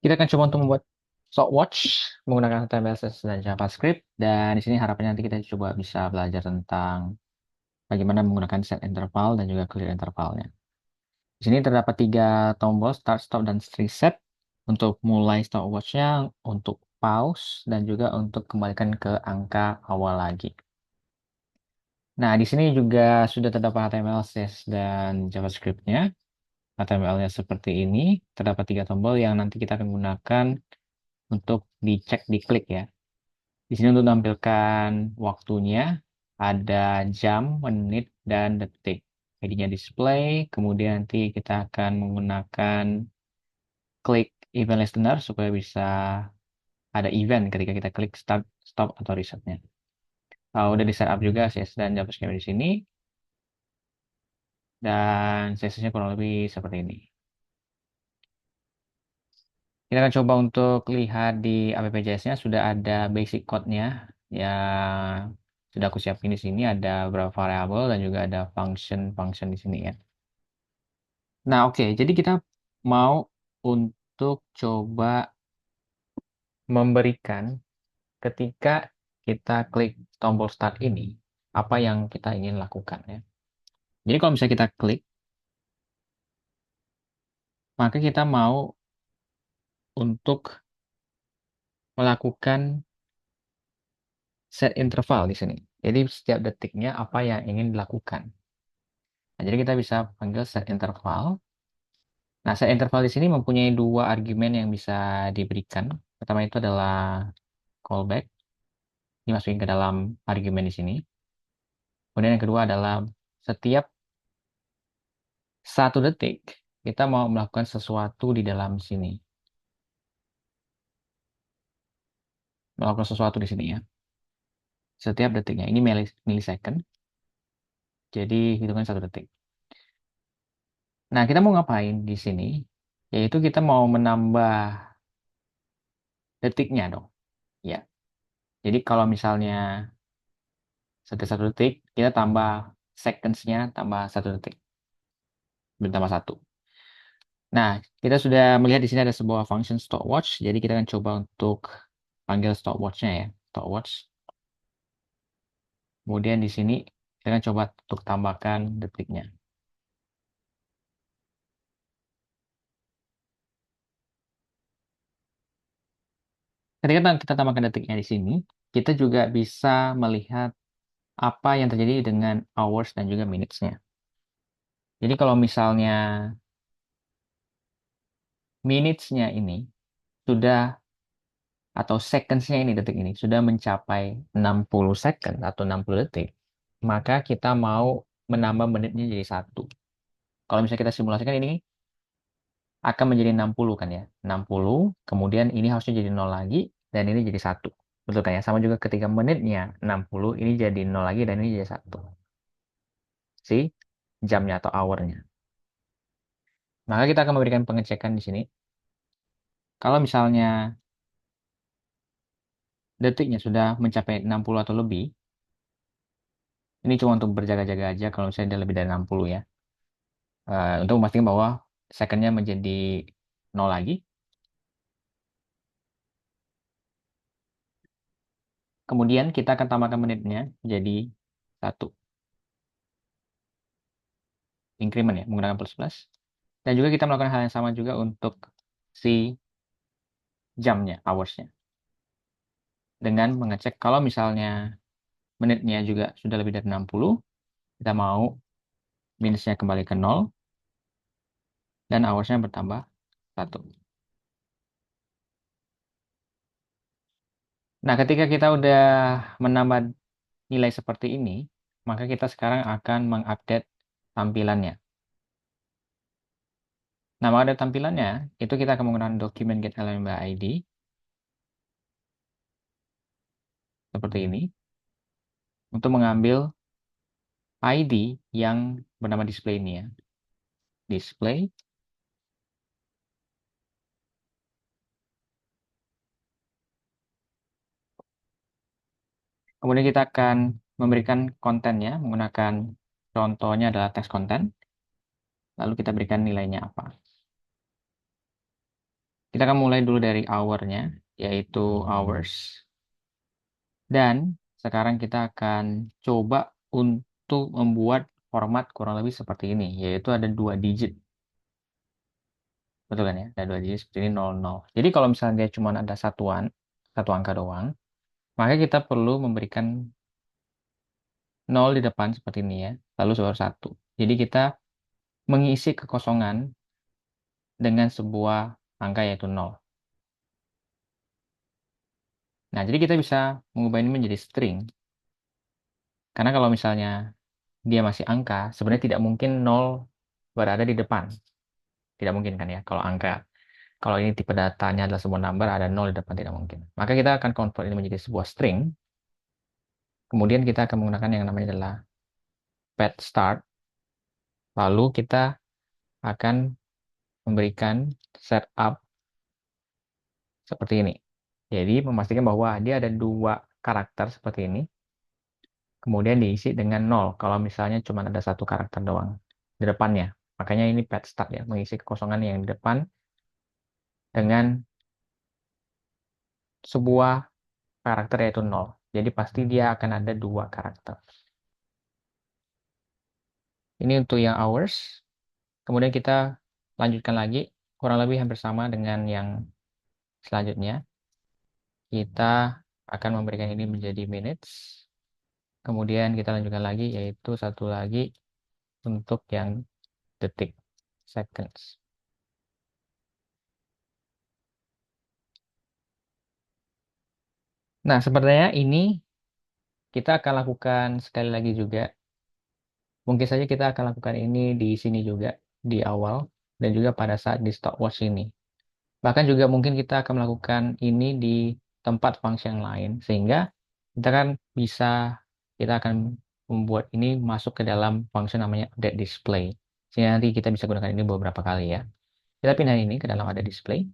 Kita akan coba untuk membuat stopwatch menggunakan HTML, CSS, dan JavaScript. Dan di sini harapannya nanti kita coba bisa belajar tentang bagaimana menggunakan set interval dan juga clear intervalnya. Di sini terdapat 3 tombol, start, stop, dan reset untuk mulai stopwatch-nya, untuk pause, dan juga untuk kembalikan ke angka awal lagi. Nah, di sini juga sudah terdapat HTML, CSS, dan JavaScript-nya. HTML-nya seperti ini, terdapat 3 tombol yang nanti kita akan gunakan untuk dicek, diklik ya. Di sini untuk menampilkan waktunya, ada jam, menit, dan detik. Jadinya display, kemudian nanti kita akan menggunakan klik event listener supaya bisa ada event ketika kita klik start, stop, atau resetnya. Udah di setup juga CSS dan JavaScript di sini, dan CSS-nya kurang lebih seperti ini. Kita akan coba untuk lihat di app.js-nya sudah ada basic code-nya yang sudah aku siapin di sini, ada beberapa variabel dan juga ada function di sini ya. Nah, oke, jadi kita mau untuk coba memberikan ketika kita klik tombol start ini, apa yang kita ingin lakukan ya. Jadi kalau misalnya kita klik, maka kita mau untuk melakukan set interval di sini. Jadi setiap detiknya apa yang ingin dilakukan. Nah, jadi kita bisa panggil set interval. Nah, set interval di sini mempunyai 2 argumen yang bisa diberikan. Pertama itu adalah callback. Dimasukin ke dalam argumen di sini. Kemudian yang kedua adalah setiap 1 detik kita mau melakukan sesuatu di dalam sini. Melakukan sesuatu di sini ya. Setiap detiknya. Ini millisecond. Jadi hitungan 1 detik. Nah, kita mau ngapain di sini? Yaitu kita mau menambah detiknya dong. Ya. Jadi kalau misalnya setiap 1 detik, kita tambah seconds-nya tambah 1 detik. Bertambah 1. Nah, kita sudah melihat di sini ada sebuah function stopwatch. Jadi kita akan coba untuk panggil stopwatch-nya ya. Stopwatch. Kemudian di sini kita akan coba untuk tambahkan detiknya. Ketika kita tambahkan detiknya di sini, kita juga bisa melihat apa yang terjadi dengan hours dan juga minutes-nya. Jadi kalau misalnya minutes-nya ini sudah, atau seconds-nya ini, detik ini sudah mencapai 60 second atau 60 detik, maka kita mau menambah menitnya jadi 1. Kalau misalnya kita simulasikan, ini akan menjadi 60 kan ya. 60, kemudian ini harusnya jadi 0 lagi, dan ini jadi 1. Betul kan ya? Sama juga ketika menitnya 60, ini jadi 0 lagi, dan ini jadi 1. Si jamnya atau hour-nya. Maka kita akan memberikan pengecekan di sini. Kalau misalnya detiknya sudah mencapai 60 atau lebih, ini cuma untuk berjaga-jaga aja kalau misalnya dia lebih dari 60 ya. Untuk memastikan bahwa secondnya menjadi 0 lagi. Kemudian kita akan tambahkan menitnya jadi 1. Increment ya, menggunakan plus plus. Dan juga kita melakukan hal yang sama juga untuk si jamnya, hoursnya. Dengan mengecek kalau misalnya menitnya juga sudah lebih dari 60, kita mau minusnya kembali ke 0, dan hoursnya bertambah 1. Nah, ketika kita udah menambah nilai seperti ini, maka kita sekarang akan mengupdate tampilannya. Nama ada tampilannya, itu kita akan menggunakan dokumen getElementById seperti ini untuk mengambil ID yang bernama display ini ya. Display. Kemudian kita akan memberikan kontennya menggunakan, contohnya adalah text content. Lalu kita berikan nilainya apa. Kita akan mulai dulu dari hour-nya, yaitu hours. Dan sekarang kita akan coba untuk membuat format kurang lebih seperti ini, yaitu ada 2 digit. Betul kan ya? Ada 2 digit seperti ini 00. Jadi kalau misalnya dia cuma ada satu angka doang, maka kita perlu memberikan 0 di depan seperti ini ya, lalu suara 1. Jadi kita mengisi kekosongan dengan sebuah angka yaitu 0. Nah, jadi kita bisa mengubah ini menjadi string. Karena kalau misalnya dia masih angka, sebenarnya tidak mungkin 0 berada di depan. Tidak mungkin kan ya, kalau ini tipe datanya adalah sebuah number, ada 0 di depan, tidak mungkin. Maka kita akan convert ini menjadi sebuah string. Kemudian kita akan menggunakan yang namanya adalah pet start. Lalu kita akan memberikan setup seperti ini. Jadi memastikan bahwa dia ada 2 karakter seperti ini. Kemudian diisi dengan 0 kalau misalnya cuma ada 1 karakter doang di depannya. Makanya ini pet start ya, mengisi kekosongan yang di depan dengan sebuah karakter yaitu 0. Jadi pasti dia akan ada 2 karakter. Ini untuk yang hours. Kemudian kita lanjutkan lagi, kurang lebih hampir sama dengan yang selanjutnya. Kita akan memberikan ini menjadi minutes. Kemudian kita lanjutkan lagi, yaitu satu lagi untuk yang detik, seconds. Nah, sepertinya ini kita akan lakukan sekali lagi juga. Mungkin saja kita akan lakukan ini di sini juga, di awal, dan juga pada saat di stopwatch ini. Bahkan juga mungkin kita akan melakukan ini di tempat function yang lain, sehingga kita kan bisa, kita akan membuat ini masuk ke dalam function namanya update display. Sehingga nanti kita bisa gunakan ini beberapa kali ya. Kita pindah ini ke dalam update display,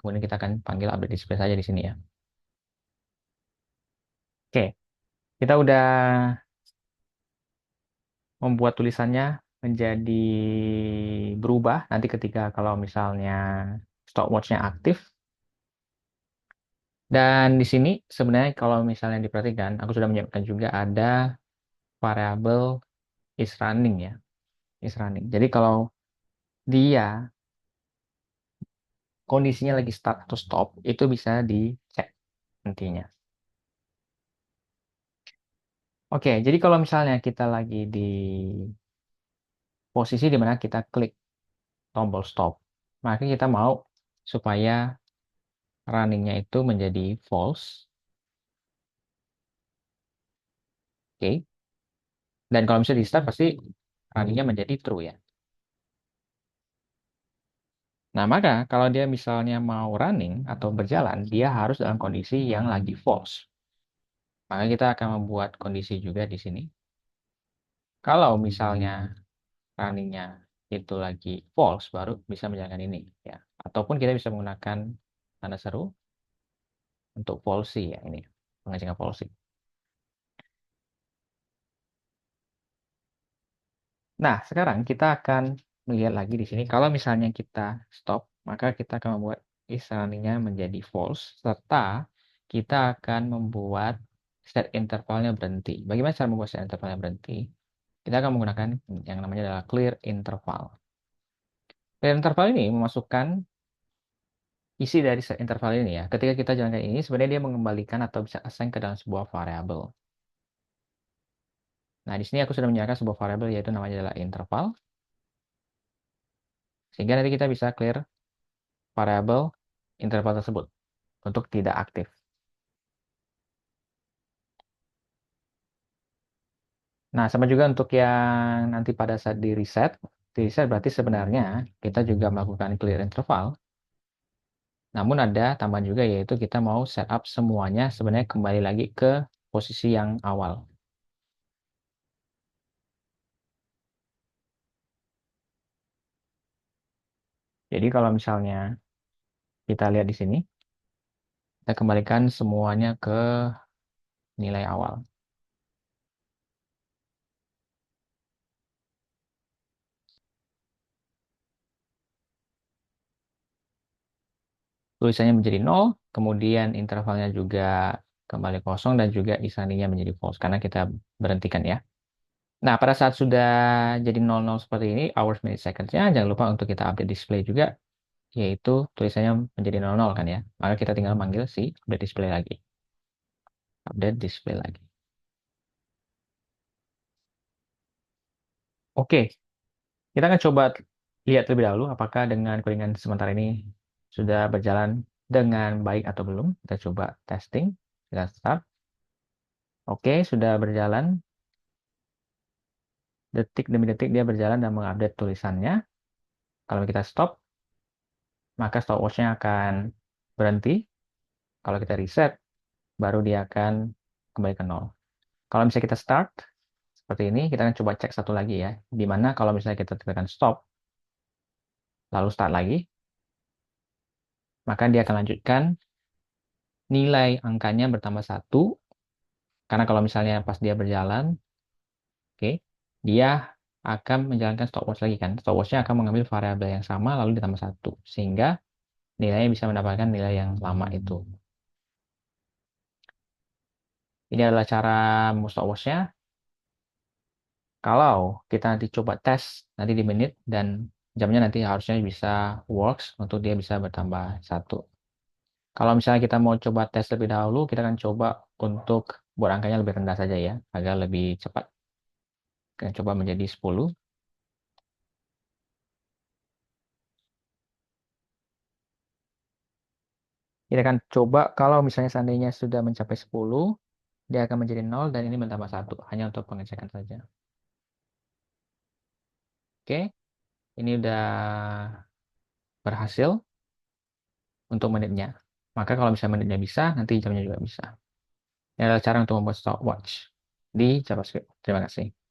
kemudian kita akan panggil update display saja di sini ya. Oke, kita udah membuat tulisannya menjadi berubah nanti ketika kalau misalnya stopwatch-nya aktif. Dan di sini sebenarnya kalau misalnya diperhatikan, aku sudah menyiapkan juga ada variabel is running ya, is running. Jadi kalau dia kondisinya lagi start atau stop, itu bisa dicek nantinya. Oke, jadi kalau misalnya kita lagi di posisi di mana kita klik tombol stop, maka kita mau supaya runningnya itu menjadi false. Oke. Dan kalau misalnya di start pasti runningnya menjadi true ya. Nah, maka kalau dia misalnya mau running atau berjalan, dia harus dalam kondisi yang lagi false. Maka kita akan membuat kondisi juga di sini. Kalau misalnya runningnya itu lagi false, baru bisa menjalankan ini ya. Ataupun kita bisa menggunakan tanda seru untuk false ya ini, mengecekkan false. Nah, sekarang kita akan melihat lagi di sini. Kalau misalnya kita stop, maka kita akan membuat is running-nya menjadi false, serta kita akan membuat set intervalnya berhenti. Bagaimana cara membuat set intervalnya berhenti? Kita akan menggunakan yang namanya adalah clear interval. Clear interval ini memasukkan isi dari set interval ini ya. Ketika kita jalankan ini, sebenarnya dia mengembalikan atau bisa assign ke dalam sebuah variabel. Nah, di sini aku sudah menyediakan sebuah variabel yaitu namanya adalah interval. Sehingga nanti kita bisa clear variabel interval tersebut untuk tidak aktif. Nah, sama juga untuk yang nanti pada saat di reset berarti sebenarnya kita juga melakukan clear interval. Namun ada tambahan juga yaitu kita mau setup semuanya sebenarnya kembali lagi ke posisi yang awal. Jadi kalau misalnya kita lihat di sini, kita kembalikan semuanya ke nilai awal. tulisannya menjadi 0, kemudian intervalnya juga kembali kosong dan juga isaninya menjadi false karena kita berhentikan ya. Nah, pada saat sudah jadi 00 seperti ini, hours, minute, seconds-nya, jangan lupa untuk kita update display juga, yaitu tulisannya menjadi 00 kan ya. Maka kita tinggal manggil si update display lagi. Update display lagi. Oke, kita akan coba lihat terlebih dahulu apakah dengan codingan sementara ini sudah berjalan dengan baik atau belum. Kita coba testing. Kita start. Oke, sudah berjalan. Detik demi detik dia berjalan dan mengupdate tulisannya. Kalau kita stop, maka stopwatch-nya akan berhenti. Kalau kita reset, baru dia akan kembali ke nol. Kalau misalnya kita start, seperti ini, kita akan coba cek satu lagi ya. Di mana kalau misalnya kita tekan stop, lalu start lagi, maka dia akan lanjutkan nilai angkanya bertambah satu. Karena kalau misalnya pas dia berjalan, oke, dia akan menjalankan stopwatch lagi kan. Stopwatch-nya akan mengambil variabel yang sama lalu ditambah satu. Sehingga nilainya bisa mendapatkan nilai yang lama itu. Ini adalah cara stopwatch-nya. Kalau kita nanti coba tes nanti di menit dan jamnya nanti harusnya bisa works untuk dia bisa bertambah satu. Kalau misalnya kita mau coba tes lebih dahulu, kita akan coba untuk buat angkanya lebih rendah saja ya, agar lebih cepat. Kita coba menjadi 10. Kita akan coba kalau misalnya seandainya sudah mencapai 10, dia akan menjadi 0 dan ini bertambah satu hanya untuk pengecekan saja. Oke, ini udah berhasil untuk menitnya. Maka kalau misalnya menitnya bisa, nanti jamnya juga bisa. Ini adalah cara untuk membuat stopwatch di JavaScript. Terima kasih.